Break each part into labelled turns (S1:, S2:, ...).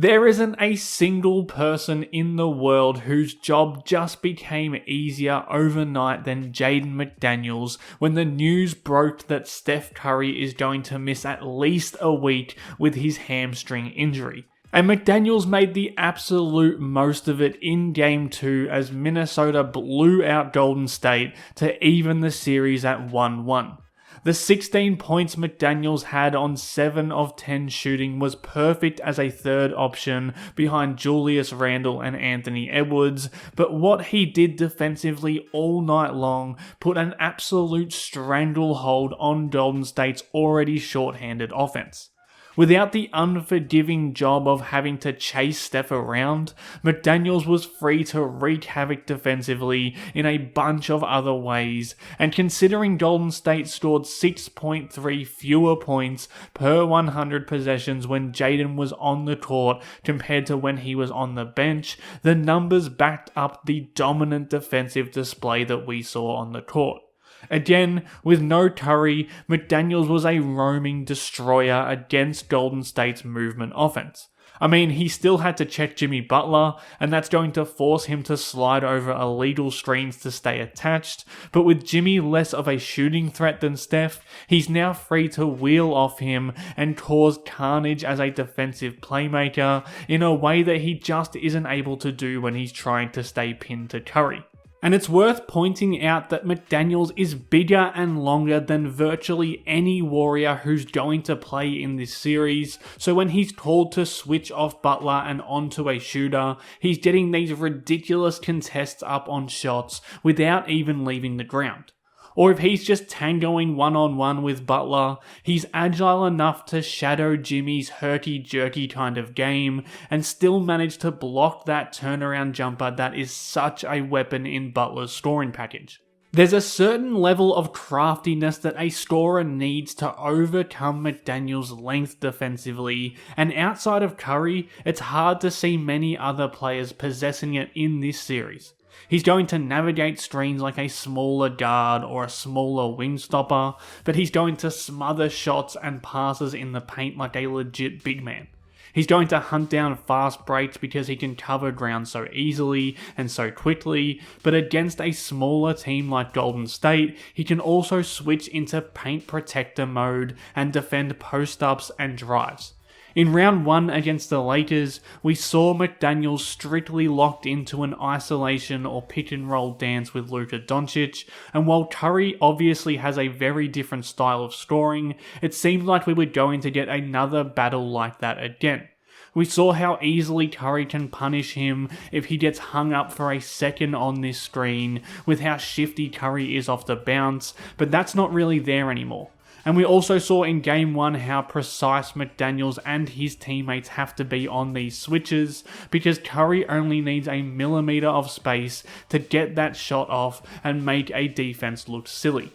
S1: There isn't a single person in the world whose job just became easier overnight than Jaden McDaniels when the news broke that Steph Curry is going to miss at least a week with his hamstring injury. And McDaniels made the absolute most of it in Game 2 as Minnesota blew out Golden State to even the series at 1-1. The 16 points McDaniels had on 7 of 10 shooting was perfect as a third option behind Julius Randle and Anthony Edwards, but what he did defensively all night long put an absolute stranglehold on Golden State's already shorthanded offense. Without the unforgiving job of having to chase Steph around, McDaniels was free to wreak havoc defensively in a bunch of other ways, and considering Golden State scored 6.3 fewer points per 100 possessions when Jaden was on the court compared to when he was on the bench, the numbers backed up the dominant defensive display that we saw on the court. Again, with no Curry, McDaniels was a roaming destroyer against Golden State's movement offense. I mean, he still had to check Jimmy Butler, and that's going to force him to slide over illegal screens to stay attached, but with Jimmy less of a shooting threat than Steph, he's now free to wheel off him and cause carnage as a defensive playmaker in a way that he just isn't able to do when he's trying to stay pinned to Curry. And it's worth pointing out that McDaniels is bigger and longer than virtually any Warrior who's going to play in this series, so when he's called to switch off Butler and onto a shooter, he's getting these ridiculous contests up on shots without even leaving the ground. Or if he's just tangoing one-on-one with Butler, he's agile enough to shadow Jimmy's herky-jerky kind of game and still manage to block that turnaround jumper that is such a weapon in Butler's scoring package. There's a certain level of craftiness that a scorer needs to overcome McDaniels' length defensively, and outside of Curry, it's hard to see many other players possessing it in this series. He's going to navigate screens like a smaller guard or a smaller wing stopper, but he's going to smother shots and passes in the paint like a legit big man. He's going to hunt down fast breaks because he can cover ground so easily and so quickly, but against a smaller team like Golden State, he can also switch into paint protector mode and defend post-ups and drives. In round 1 against the Lakers, we saw McDaniels strictly locked into an isolation or pick and roll dance with Luka Doncic, and while Curry obviously has a very different style of scoring, it seemed like we were going to get another battle like that again. We saw how easily Curry can punish him if he gets hung up for a second on this screen, with how shifty Curry is off the bounce, but that's not really there anymore. And we also saw in Game 1 how precise McDaniels and his teammates have to be on these switches, because Curry only needs a millimeter of space to get that shot off and make a defense look silly.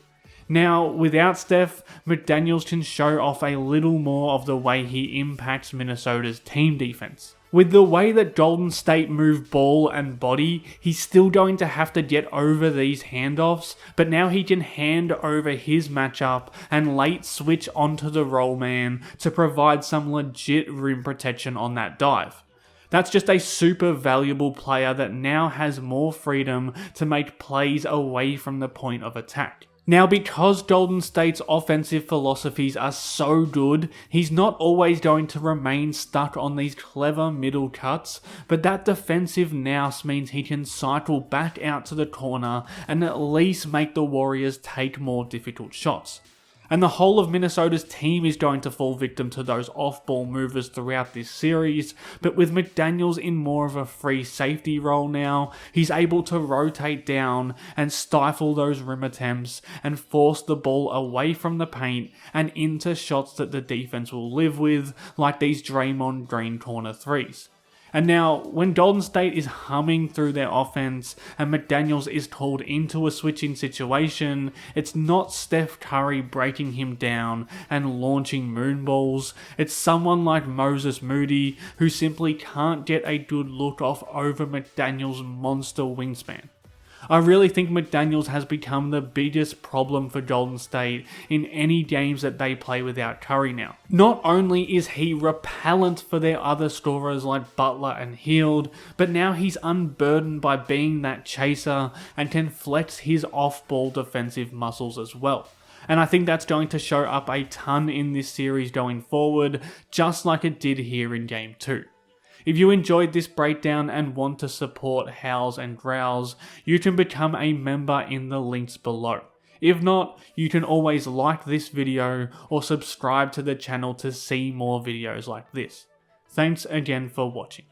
S1: Now, without Steph, McDaniels can show off a little more of the way he impacts Minnesota's team defense. With the way that Golden State move ball and body, he's still going to have to get over these handoffs, but now he can hand over his matchup and late switch onto the roll man to provide some legit rim protection on that dive. That's just a super valuable player that now has more freedom to make plays away from the point of attack. Now, because Golden State's offensive philosophies are so good, he's not always going to remain stuck on these clever middle cuts, but that defensive nous means he can cycle back out to the corner and at least make the Warriors take more difficult shots. And the whole of Minnesota's team is going to fall victim to those off-ball movers throughout this series, but with McDaniels in more of a free safety role now, he's able to rotate down and stifle those rim attempts and force the ball away from the paint and into shots that the defense will live with, like these Draymond Green corner threes. And now, when Golden State is humming through their offense and McDaniels is called into a switching situation, it's not Steph Curry breaking him down and launching moonballs. It's someone like Moses Moody who simply can't get a good look off over McDaniels' monster wingspan. I really think McDaniels has become the biggest problem for Golden State in any games that they play without Curry now. Not only is he repellent for their other scorers like Butler and Hield, but now he's unburdened by being that chaser and can flex his off-ball defensive muscles as well. And I think that's going to show up a ton in this series going forward, just like it did here in Game 2. If you enjoyed this breakdown and want to support Howls and Growls, you can become a member in the links below. If not, you can always like this video or subscribe to the channel to see more videos like this. Thanks again for watching.